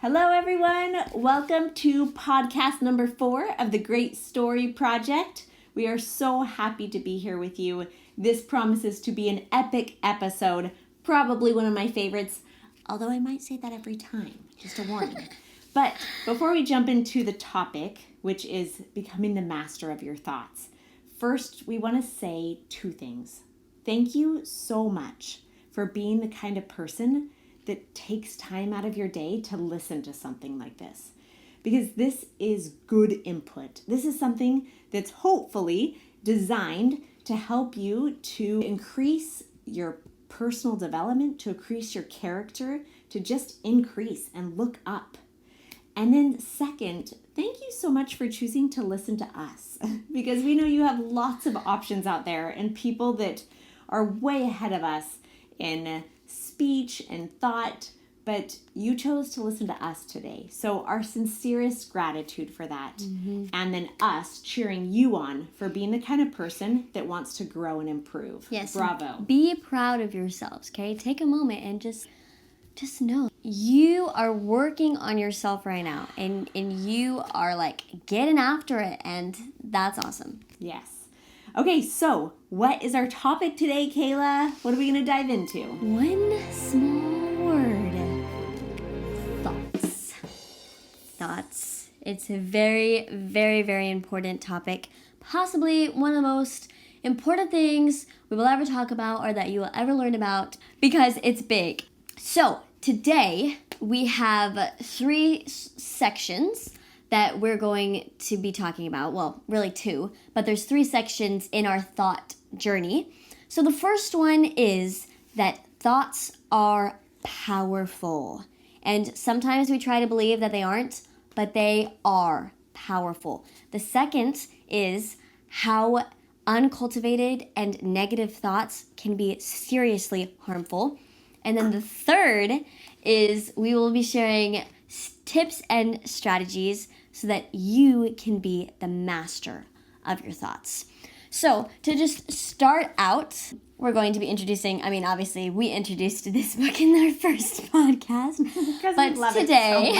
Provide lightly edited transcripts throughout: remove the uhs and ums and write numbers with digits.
Hello, everyone. Welcome to podcast number 4 of the Great Story Project. We are so happy to be here with you. This promises to be an epic episode, probably one of my favorites, although I might say that every time, just a warning. But before we jump into the topic, which is becoming the master of your thoughts, first we want to say 2 things. Thank you so much for being the kind of person that takes time out of your day to listen to something like this. Because this is good input. This is something that's hopefully designed to help you to increase your personal development, to increase your character, to just increase and look up. And then second, thank you so much for choosing to listen to us. Because we know you have lots of options out there and people that are way ahead of us in speech and thought, but you chose to listen to us today. So our sincerest gratitude for that. Mm-hmm. And then us cheering you on for being the kind of person that wants to grow and improve. Yes. Bravo. Be proud of yourselves, okay? Take a moment and just know you are working on yourself right now and you are like getting after it, and that's awesome. Yes. Okay, so what is our topic today, Kayla? What are we going to dive into? One small word. Thoughts. Thoughts. It's a very, very, very important topic. Possibly one of the most important things we will ever talk about or that you will ever learn about because it's big. So today we have 3 sections that we're going to be talking about. Well, really 2, but there's 3 sections in our thought journey. So the first one is that thoughts are powerful. And sometimes we try to believe that they aren't, but they are powerful. The second is how uncultivated and negative thoughts can be seriously harmful. And then the third is we will be sharing tips and strategies so that you can be the master of your thoughts. So to just start out, we're going to be introducing, obviously we introduced this book in our first podcast, but today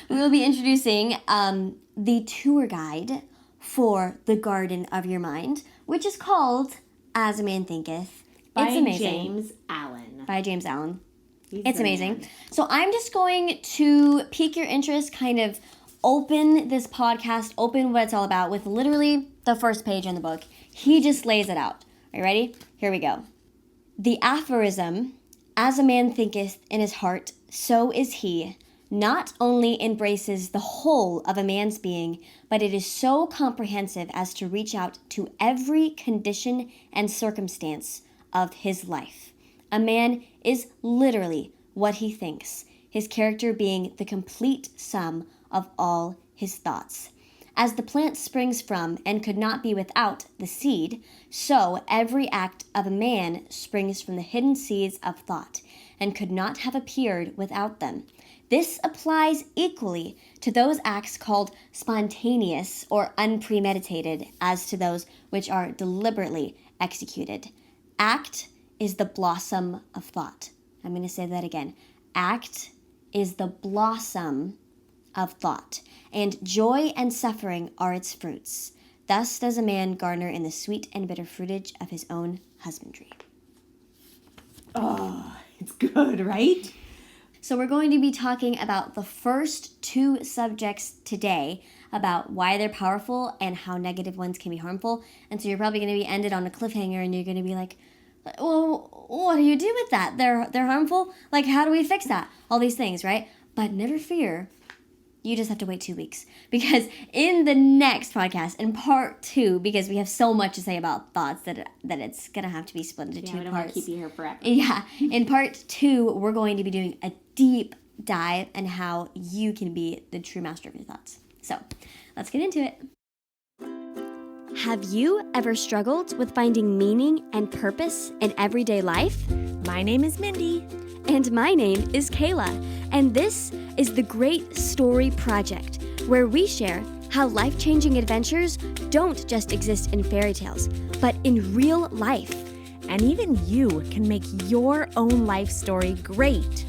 we will be introducing the tour guide for the garden of your mind, which is called As a Man Thinketh. It's amazing. By James Allen. It's amazing. Man. So I'm just going to pique your interest, kind of open this podcast, open what it's all about with literally the first page in the book. He just lays it out. Are you ready? Here we go. The aphorism, as a man thinketh in his heart, so is he, not only embraces the whole of a man's being, but it is so comprehensive as to reach out to every condition and circumstance of his life. A man is literally what he thinks, his character being the complete sum of all his thoughts. As the plant springs from and could not be without the seed, so every act of a man springs from the hidden seeds of thought and could not have appeared without them. This applies equally to those acts called spontaneous or unpremeditated as to those which are deliberately executed. Act is the blossom of thought. I'm going to say that again. Act is the blossom of thought, and joy and suffering are its fruits. Thus does a man garner in the sweet and bitter fruitage of his own husbandry. Oh, it's good, right? So we're going to be talking about the first 2 subjects today about why they're powerful and how negative ones can be harmful. And so you're probably going to be ended on a cliffhanger and you're going to be like, well, what do you do with that? They're harmful? Like, how do we fix that? All these things, right? But never fear. You just have to wait 2 weeks. Because in the next podcast, in part 2, because we have so much to say about thoughts that it's going to have to be split into 2 parts. I don't want to keep you here forever. Yeah. In part 2, we're going to be doing a deep dive on how you can be the true master of your thoughts. So, let's get into it. Have you ever struggled with finding meaning and purpose in everyday life? My name is Mindy. And my name is Kayla. And this is the Great Story Project, where we share how life-changing adventures don't just exist in fairy tales, but in real life. And even you can make your own life story great.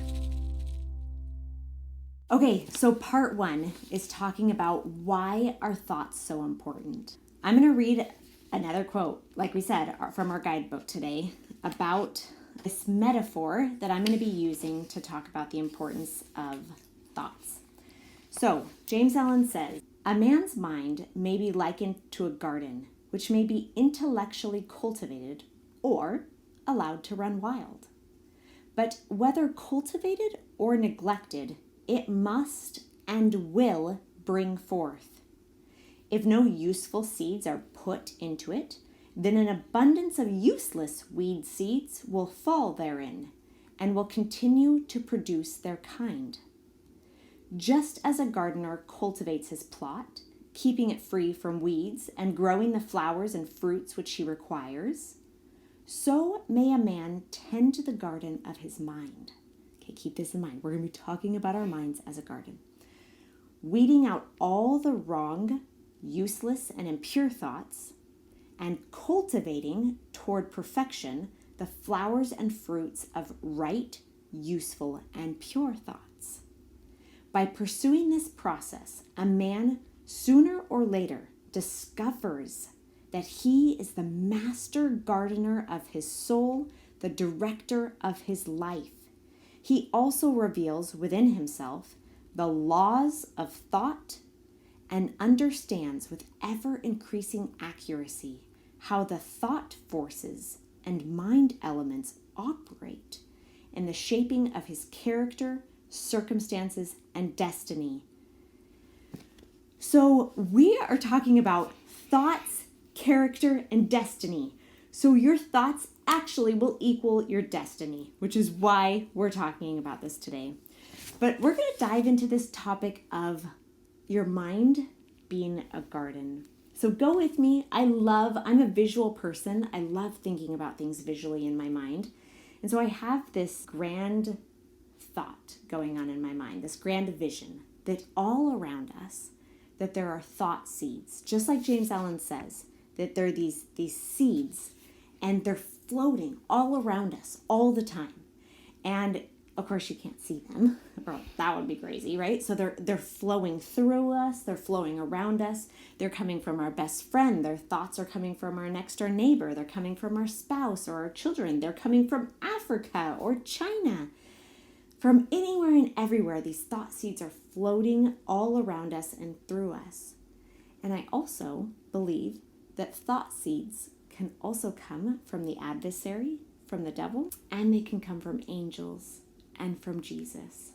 Okay, so part 1 is talking about why are thoughts so important. I'm going to read another quote, like we said, from our guidebook today about this metaphor that I'm going to be using to talk about the importance of thoughts. So, James Allen says, a man's mind may be likened to a garden, which may be intellectually cultivated or allowed to run wild. But whether cultivated or neglected, it must and will bring forth. If no useful seeds are put into it, then an abundance of useless weed seeds will fall therein and will continue to produce their kind. Just as a gardener cultivates his plot, keeping it free from weeds and growing the flowers and fruits which he requires, so may a man tend to the garden of his mind. Okay, keep this in mind. We're going to be talking about our minds as a garden. Weeding out all the wrong, useless, and impure thoughts, and cultivating toward perfection the flowers and fruits of right, useful, and pure thoughts. By pursuing this process, a man sooner or later discovers that he is the master gardener of his soul, the director of his life. He also reveals within himself the laws of thought and understands with ever-increasing accuracy how the thought forces and mind elements operate in the shaping of his character, circumstances, and destiny. So we are talking about thoughts, character, and destiny. So your thoughts actually will equal your destiny, which is why we're talking about this today. But we're going to dive into this topic of your mind being a garden. So go with me. I'm a visual person. I love thinking about things visually in my mind. And so I have this grand thought going on in my mind, this grand vision that all around us, that there are thought seeds, just like James Allen says, that there are these seeds and they're floating all around us all the time. And of course you can't see them, or that would be crazy, right? So they're flowing through us, they're flowing around us, they're coming from our best friend, their thoughts are coming from our next door neighbor, they're coming from our spouse or our children, they're coming from Africa or China. From anywhere and everywhere, these thought seeds are floating all around us and through us. And I also believe that thought seeds can also come from the adversary, from the devil, and they can come from angels and from Jesus.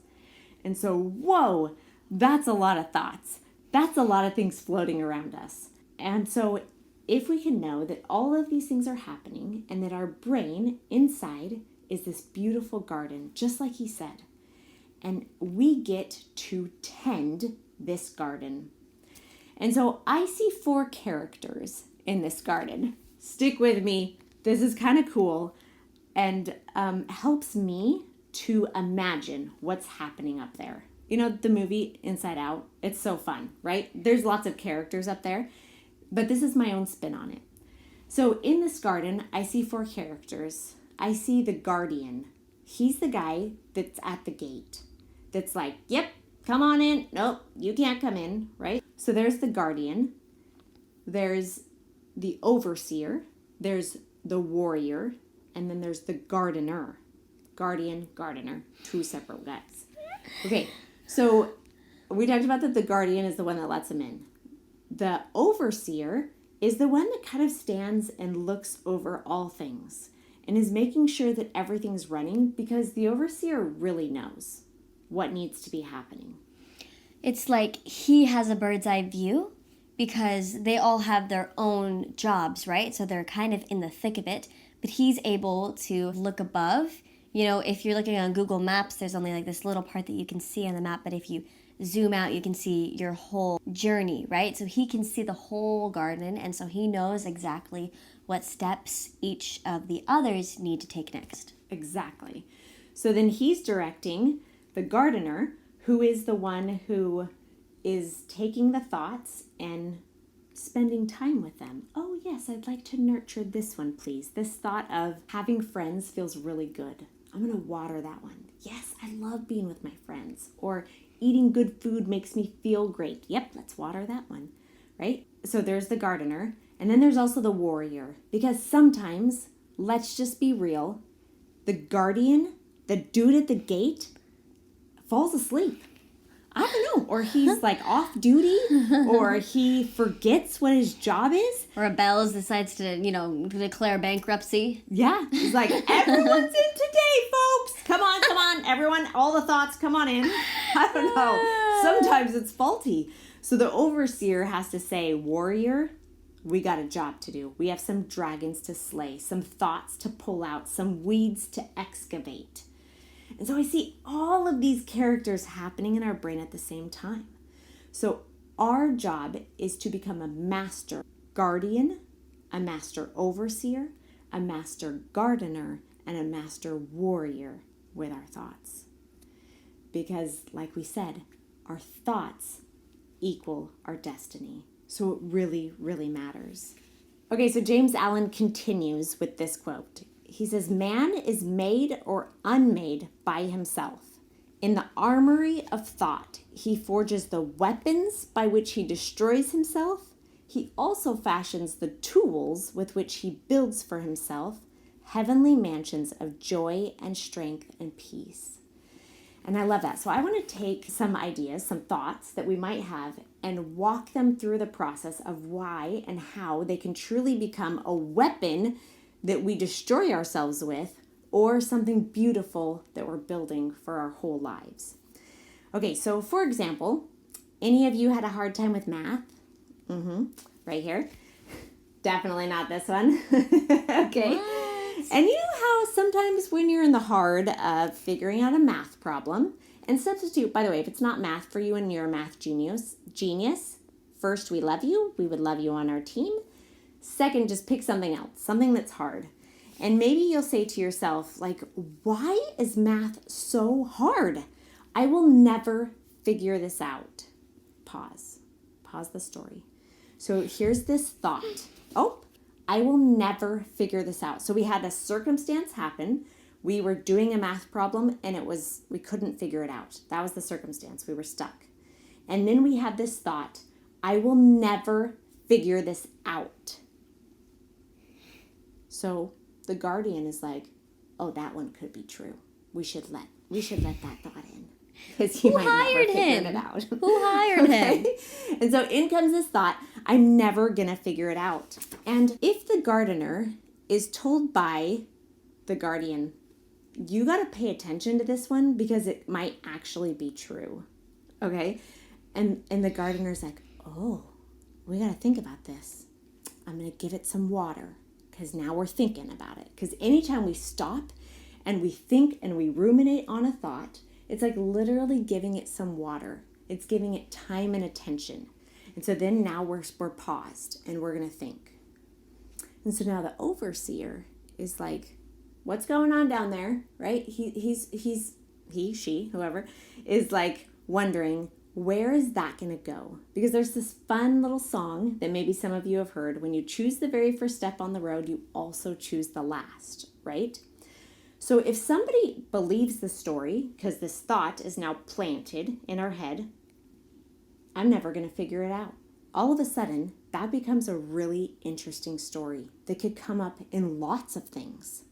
And so, whoa, that's a lot of thoughts. That's a lot of things floating around us. And so if we can know that all of these things are happening and that our brain inside is this beautiful garden, just like he said, and we get to tend this garden. And so I see 4 characters in this garden. Stick with me. This is kind of cool and helps me to imagine what's happening up there. You know, the movie Inside Out, it's so fun, right? There's lots of characters up there, but this is my own spin on it. So in this garden, I see 4 characters. I see the guardian. He's the guy that's at the gate. That's like, yep, come on in. Nope, you can't come in, right? So there's the guardian. There's the overseer. There's the warrior. And then there's the gardener. Guardian, gardener. 2 separate guys. Okay, so we talked about that the guardian is the one that lets him in. The overseer is the one that kind of stands and looks over all things and is making sure that everything's running, because the overseer really knows what needs to be happening. It's like he has a bird's eye view because they all have their own jobs, right? So they're kind of in the thick of it, but he's able to look above. You know, if you're looking on Google Maps, there's only like this little part that you can see on the map, but if you zoom out, you can see your whole journey, right? So he can see the whole garden, and so he knows exactly what steps each of the others need to take next. Exactly. So then he's directing the gardener, who is the one who is taking the thoughts and spending time with them. Oh yes, I'd like to nurture this one, please. This thought of having friends feels really good. I'm going to water that one. Yes, I love being with my friends. Or eating good food makes me feel great. Yep, let's water that one, right? So there's the gardener. And then there's also the warrior. Because sometimes, let's just be real, the guardian, the dude at the gate, falls asleep. I don't know. Or he's like off duty, or he forgets what his job is. Or Bells decides to, declare bankruptcy. Yeah. He's like, everyone's in today, folks. Come on. Everyone, all the thoughts, come on in. I don't know. Sometimes it's faulty. So the overseer has to say, warrior, we got a job to do. We have some dragons to slay, some thoughts to pull out, some weeds to excavate. And so I see all of these characters happening in our brain at the same time. So our job is to become a master guardian, a master overseer, a master gardener, and a master warrior with our thoughts. Because, like we said, our thoughts equal our destiny. So it really, really matters. Okay, so James Allen continues with this quote. He says, man is made or unmade by himself. In the armory of thought, he forges the weapons by which he destroys himself. He also fashions the tools with which he builds for himself heavenly mansions of joy and strength and peace. And I love that. So I want to take some ideas, some thoughts that we might have and walk them through the process of why and how they can truly become a weapon that we destroy ourselves with, or something beautiful that we're building for our whole lives. Okay, so for example, any of you had a hard time with math? Right here. Definitely not this one. Okay. What? And you know how sometimes when you're in the hard of figuring out a math problem, and substitute, by the way, if it's not math for you and you're a math genius, first, we love you. We would love you on our team. Second, just pick something else, something that's hard. And maybe you'll say to yourself, like, why is math so hard? I will never figure this out. Pause the story. So here's this thought. I will never figure this out. So we had a circumstance happen. We were doing a math problem and we couldn't figure it out. That was the circumstance. We were stuck. And then we had this thought, I will never figure this out. So the guardian is like, oh, that one could be true. We should let that thought in. Because he might never figure it out. Who hired him? And so in comes this thought, I'm never going to figure it out. And if the gardener is told by the guardian, you got to pay attention to this one because it might actually be true. Okay? And the gardener's like, oh, we got to think about this. I'm going to give it some water. Because now we're thinking about it. Because anytime we stop and we think and we ruminate on a thought, it's like literally giving it some water. It's giving it time and attention. And so then now we're paused and we're going to think. And so now the overseer is like, what's going on down there, right? She, whoever, is like wondering, where is that going to go? Because there's this fun little song that maybe some of you have heard. When you choose the very first step on the road, you also choose the last, right? So if somebody believes the story, because this thought is now planted in our head, I'm never going to figure it out. All of a sudden, that becomes a really interesting story that could come up in lots of things.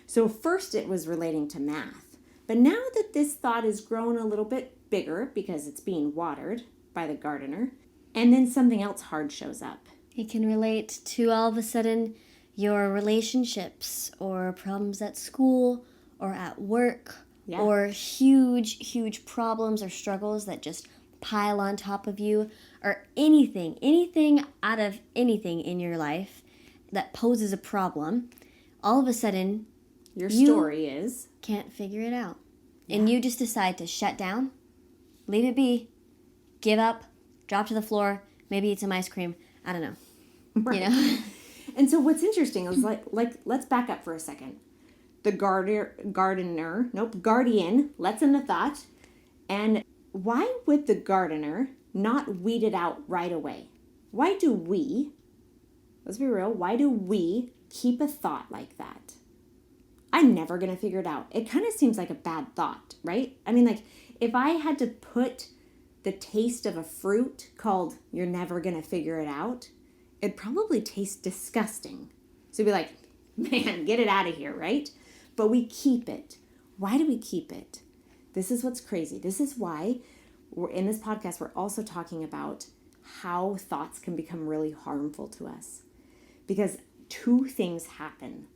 So first it was relating to math. But now that this thought has grown a little bit bigger because it's being watered by the gardener, and then something else hard shows up. It can relate to all of a sudden your relationships or problems at school or at work or huge problems or struggles that just pile on top of you, or anything out of anything in your life that poses a problem. All of a sudden, your story is can't figure it out. And you just decide to shut down, leave it be, give up, drop to the floor, maybe eat some ice cream. I don't know. Right. You know? And so what's interesting is like let's back up for a second. The guardian lets in the thought. And why would the gardener not weed it out right away? Why do we, let's be real, why do we keep a thought like that? I'm never going to figure it out. It kind of seems like a bad thought, right? I mean, like, if I had to put the taste of a fruit called you're never going to figure it out, it'd probably taste disgusting. So you'd be like, man, get it out of here, right? But we keep it. Why do we keep it? This is what's crazy. This is why we're in this podcast, we're also talking about how thoughts can become really harmful to us. Because two things happen.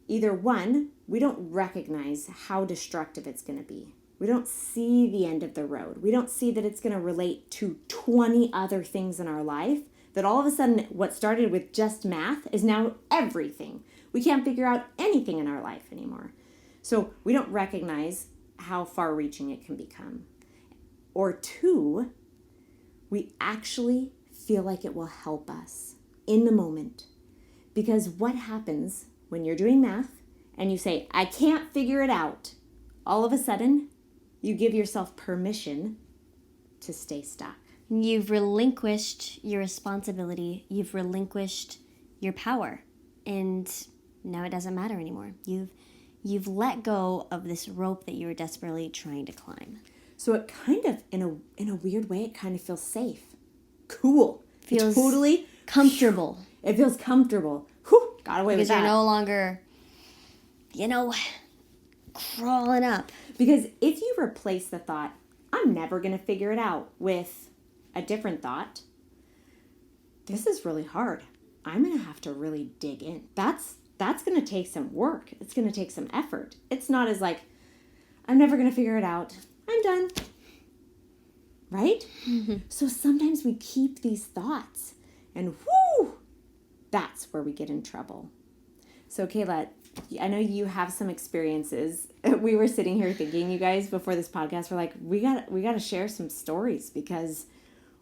Either one, we don't recognize how destructive it's going to be. We don't see the end of the road. We don't see that it's going to relate to 20 other things in our life. That all of a sudden, what started with just math is now everything. We can't figure out anything in our life anymore. So we don't recognize how far-reaching it can become. Or two, we actually feel like it will help us in the moment. Because what happens when you're doing math and you say, I can't figure it out, all of a sudden, you give yourself permission to stay stuck. You've relinquished your responsibility. You've relinquished your power. And now it doesn't matter anymore. You've let go of this rope that you were desperately trying to climb. So it kind of, in a weird way, it kind of feels safe. Cool. Feels totally comfortable. It feels comfortable. Whew, got away with that. Because you're no longer, crawling up. Because if you replace the thought, I'm never going to figure it out, with a different thought, this is really hard. I'm going to have to really dig in. That's going to take some work. It's going to take some effort. It's not as like, I'm never going to figure it out. I'm done. Right? Mm-hmm. So sometimes we keep these thoughts and whoo, that's where we get in trouble. So Kayla, I know you have some experiences. We were sitting here thinking, you guys, before this podcast, we're like, we got to share some stories because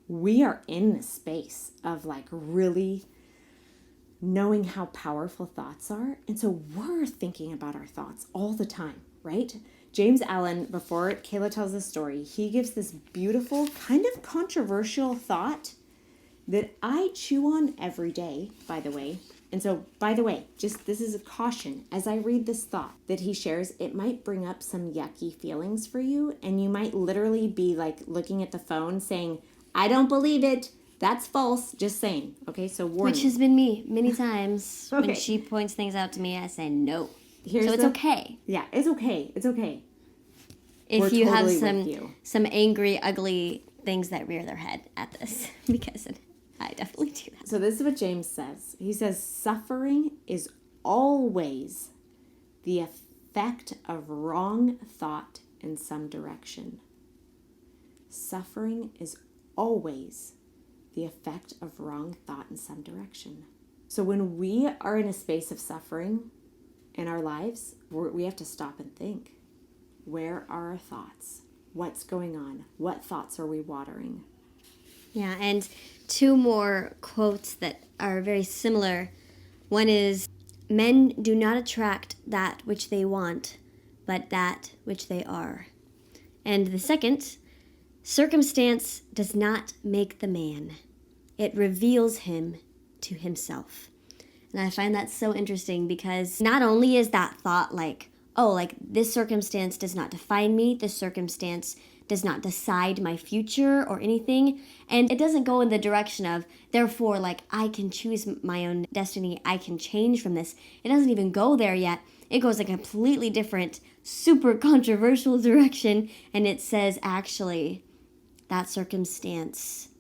we are in this space of like really knowing how powerful thoughts are. And so we're thinking about our thoughts all the time, right? James Allen, before Kayla tells the story, he gives this beautiful, kind of controversial thought that I chew on every day, by the way. And so, by the way, just this is a caution. As I read this thought that he shares, it might bring up some yucky feelings for you. And you might literally be like looking at the phone saying, I don't believe it. That's false. Just saying. Okay, so warning. Which has been me many times. Okay. When she points things out to me, I say no. So it's the- okay. Yeah, it's okay. It's okay. If We're you totally have with you. some angry, ugly things that rear their head at this, because I definitely do that. So this is what James says. He says, suffering is always the effect of wrong thought in some direction. Suffering is always the effect of wrong thought in some direction. So when we are in a space of suffering in our lives, we have to stop and think. Where are our thoughts? What's going on? What thoughts are we watering? Yeah, and two more quotes that are very similar. One is, men do not attract that which they want, but that which they are. And the second, circumstance does not make the man. It reveals him to himself. And I find that so interesting because not only is that thought like, oh, like this circumstance does not define me, this circumstance does not decide my future or anything, and it doesn't go in the direction of, therefore, like, I can choose my own destiny, I can change from this. It doesn't even go there yet. It goes a completely different, super controversial direction, and it says, actually, that circumstance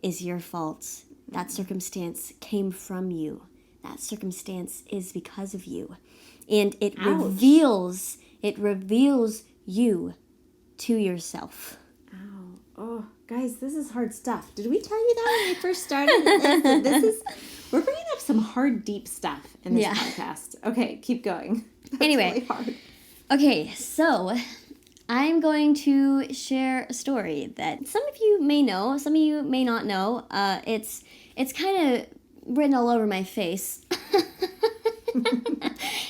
is your fault. That circumstance came from you. That circumstance is because of you. And it reveals you to yourself. Ow. Oh, guys, this is hard stuff. Did we tell you that when we first started? We're bringing up some hard, deep stuff in this podcast. Okay, keep going. That's Anyway. really hard. Okay, so I'm going to share a story that some of you may know, some of you may not know. It's kind of written all over my face.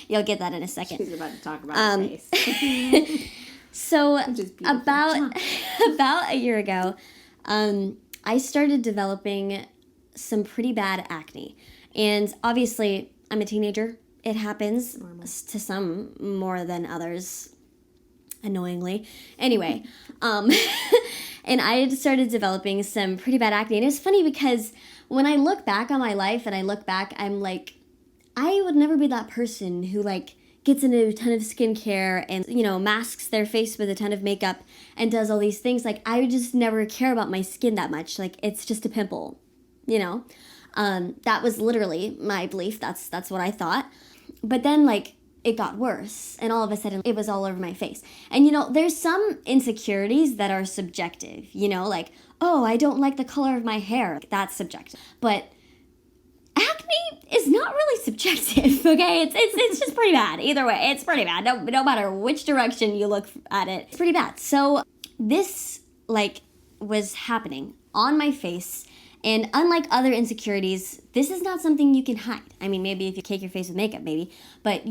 You'll get that in a second. She's about to talk about her face. So about a year ago, I started developing some pretty bad acne. And obviously, I'm a teenager, It happens to some more than others, annoyingly. Anyway, and I had started developing some pretty bad acne. And it's funny because when I look back on my life and I look back, I'm like, I would never be that person who like gets into a ton of skincare and, masks their face with a ton of makeup and does all these things. Like, I would just never care about my skin that much. Like, it's just a pimple, That was literally my belief. That's what I thought. But then, like, it got worse, and all of a sudden, it was all over my face. And, there's some insecurities that are subjective, like, oh, I don't like the color of my hair. That's subjective. But acne is not really subjective, okay? It's just pretty bad. Either way, it's pretty bad. No matter which direction you look at it, it's pretty bad. So this, was happening on my face. And unlike other insecurities, this is not something you can hide. I mean, maybe if you cake your face with makeup, maybe. But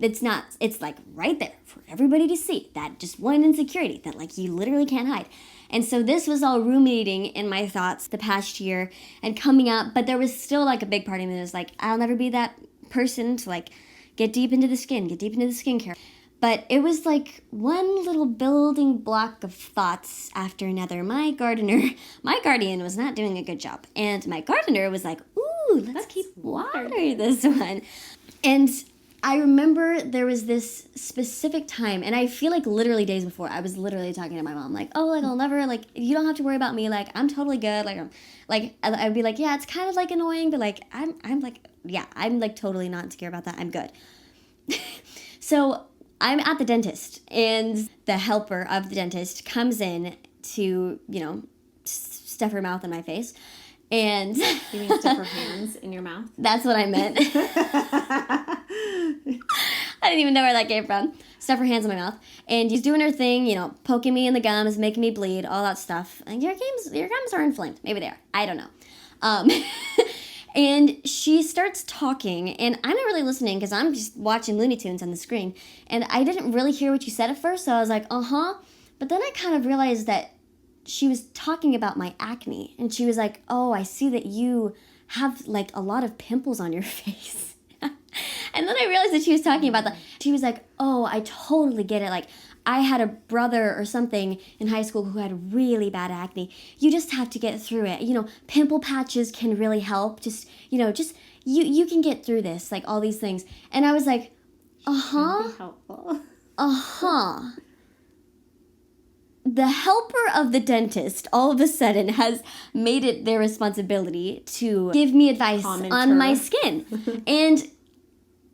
it's not, it's right there for everybody to see. That just one insecurity that you literally can't hide. And so this was all ruminating in my thoughts the past year and coming up. But there was still a big part of me that was like, I'll never be that person to get deep into the skin, get deep into the skincare. But it was one little building block of thoughts after another. My guardian was not doing a good job. And my gardener was like, ooh, let's keep watering this one. And I remember there was this specific time, and I feel literally days before, I was literally talking to my mom, I'll never, you don't have to worry about me, I'm totally good, I'd be yeah, it's kind of, annoying, but, I'm totally not insecure about that, I'm good. So, I'm at the dentist, and the helper of the dentist comes in to, stuff her mouth in my face, and... You mean stuff her hands in your mouth? That's what I meant. I didn't even know where that came from. Stuff her hands in my mouth. And she's doing her thing, poking me in the gums, making me bleed, all that stuff. And your gums are inflamed. Maybe they are. I don't know. And she starts talking, and I'm not really listening because I'm just watching Looney Tunes on the screen. And I didn't really hear what you said at first, so I was like, uh-huh. But then I kind of realized that she was talking about my acne. And she was like, oh, I see that you have, a lot of pimples on your face. And then I realized that she was talking about that. She was like, oh, I totally get it. I had a brother or something in high school who had really bad acne. You just have to get through it. Pimple patches can really help. Just you can get through this, all these things. And I was like, uh-huh. Helpful. Uh-huh. The helper of the dentist all of a sudden has made it their responsibility to give me advice on my skin. And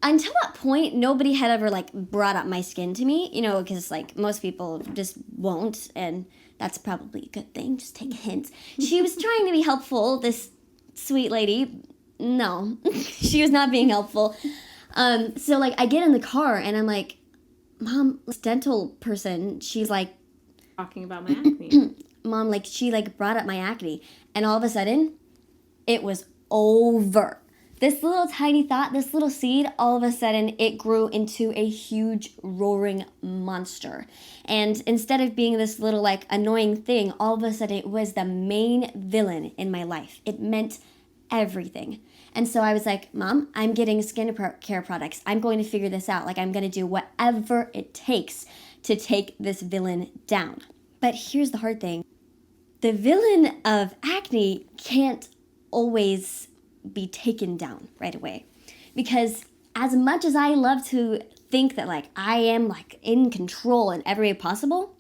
until that point, nobody had ever brought up my skin to me, because most people just won't, and that's probably a good thing. Just take a hint. She was trying to be helpful, this sweet lady. No, she was not being helpful. So I get in the car and I'm like, Mom, this dental person, she's talking about my acne. Mom, she brought up my acne, and all of a sudden, it was over. This little tiny thought, this little seed, all of a sudden, it grew into a huge roaring monster. And instead of being this little annoying thing, all of a sudden, it was the main villain in my life. It meant everything. And so I was like, Mom, I'm getting skincare products. I'm going to figure this out. I'm going to do whatever it takes to take this villain down. But here's the hard thing. The villain of acne can't always be taken down right away. Because as much as I love to think that I am in control in every way possible,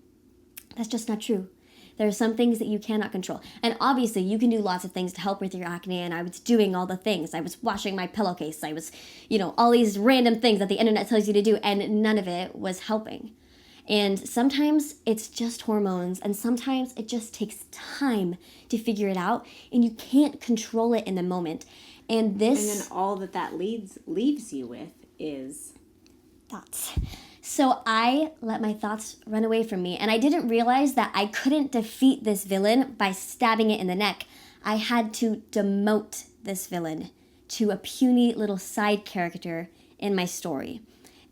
that's just not true. There are some things that you cannot control. And obviously you can do lots of things to help with your acne, and I was doing all the things. I was washing my pillowcase. I was, all these random things that the internet tells you to do, and none of it was helping. And sometimes it's just hormones, and sometimes it just takes time to figure it out, and you can't control it in the moment. And then all that leaves you with is thoughts. So I let my thoughts run away from me, and I didn't realize that I couldn't defeat this villain by stabbing it in the neck. I had to demote this villain to a puny little side character in my story.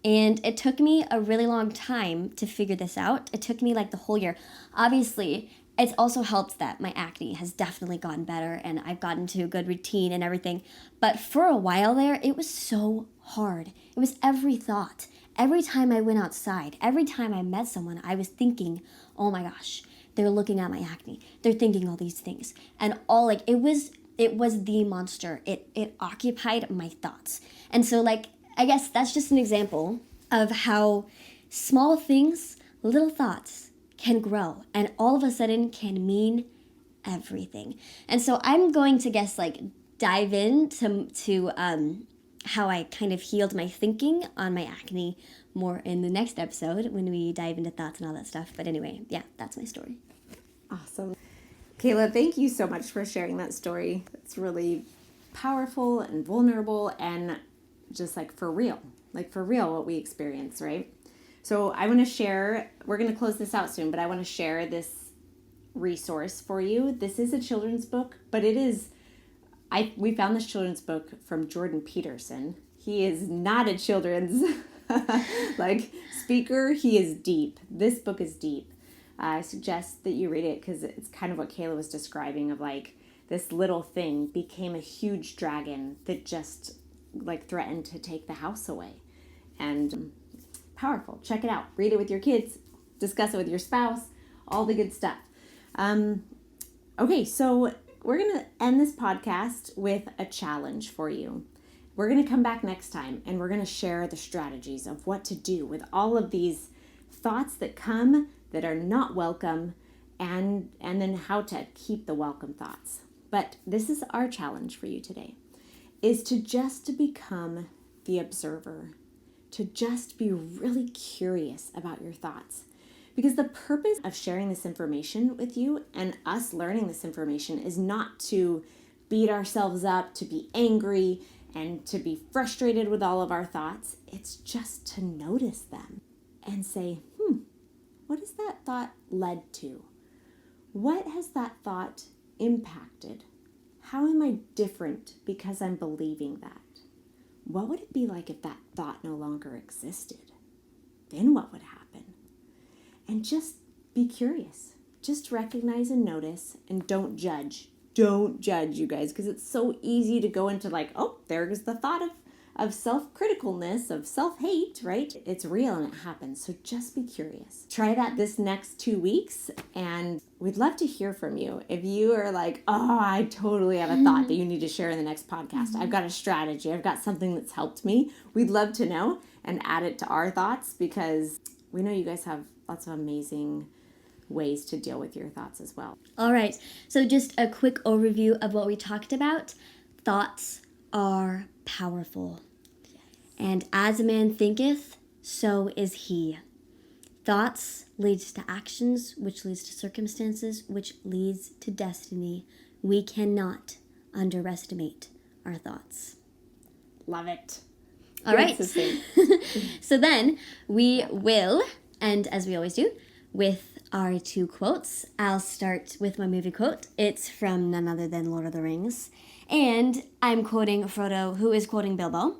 And it took me a really long time to figure this out. It took me the whole year. Obviously, it's also helped that my acne has definitely gotten better and I've gotten to a good routine and everything. But for a while there, it was so hard. It was every thought. Every time I went outside, every time I met someone, I was thinking, oh my gosh, they're looking at my acne. They're thinking all these things. And all like, it was the monster. It occupied my thoughts. And so like, I guess that's just an example of how small things, little thoughts can grow and all of a sudden can mean everything. And so I'm going to guess like dive into how I kind of healed my thinking on my acne more in the next episode when we dive into thoughts and all that stuff. But anyway, yeah, that's my story. Awesome. Kayla, thank you so much for sharing that story. It's really powerful and vulnerable and just like for real what we experience, right? So I want to share, we're going to close this out soon, but I want to share this resource for you. This is a children's book, but we found this children's book from Jordan Peterson. He is not a children's speaker. He is deep. This book is deep. I suggest that you read it because it's kind of what Kayla was describing of like this little thing became a huge dragon that just like threatened to take the house away. And powerful. Check it out. Read it with your kids. Discuss it with your spouse. All the good stuff. Okay, so we're going to end this podcast with a challenge for you. We're going to come back next time and we're going to share the strategies of what to do with all of these thoughts that come that are not welcome and then how to keep the welcome thoughts. But this is our challenge for you today, is to just become the observer, to just be really curious about your thoughts. Because the purpose of sharing this information with you and us learning this information is not to beat ourselves up, to be angry, and to be frustrated with all of our thoughts. It's just to notice them and say, what has that thought led to? What has that thought impacted? How am I different because I'm believing that? What would it be like if that thought no longer existed? Then what would happen? And just be curious. Just recognize and notice and don't judge. Don't judge, you guys, because it's so easy to go into like, oh, there's the thought of self-criticalness, of self-hate, right? It's real and it happens. So just be curious. Try that this next 2 weeks and we'd love to hear from you. If you are like, oh, I totally have a thought that you need to share in the next podcast. I've got a strategy. I've got something that's helped me. We'd love to know and add it to our thoughts because we know you guys have lots of amazing ways to deal with your thoughts as well. All right. So just a quick overview of what we talked about. Thoughts are powerful. Yes. And as a man thinketh, so is he. Thoughts leads to actions, which leads to circumstances, which leads to destiny. We cannot underestimate our thoughts. Love it. All right. So then we will, and as we always do, with our 2 quotes. I'll start with my movie quote. It's from none other than Lord of the Rings. And I'm quoting Frodo, who is quoting Bilbo.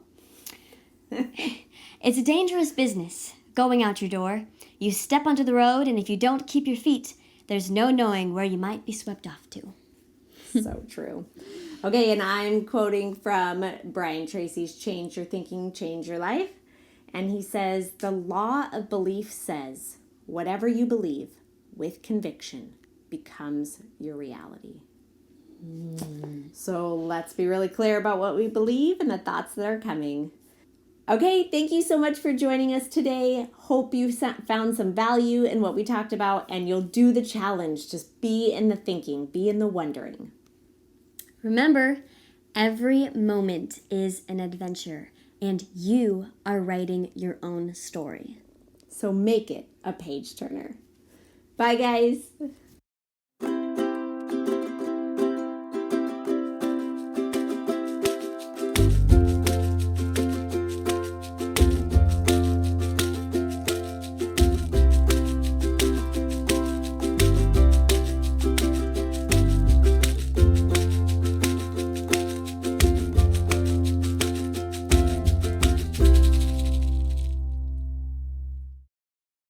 It's a dangerous business, going out your door. You step onto the road, and if you don't keep your feet, there's no knowing where you might be swept off to. So true. Okay, and I'm quoting from Brian Tracy's Change Your Thinking, Change Your Life. And he says, the law of belief says, whatever you believe with conviction becomes your reality. So let's be really clear about what we believe and the thoughts that are coming. Okay, thank you so much for joining us today. Hope you found some value in what we talked about and you'll do the challenge. Just be in the thinking, be in the wondering. Remember, every moment is an adventure and you are writing your own story. So make it a page turner. Bye, guys.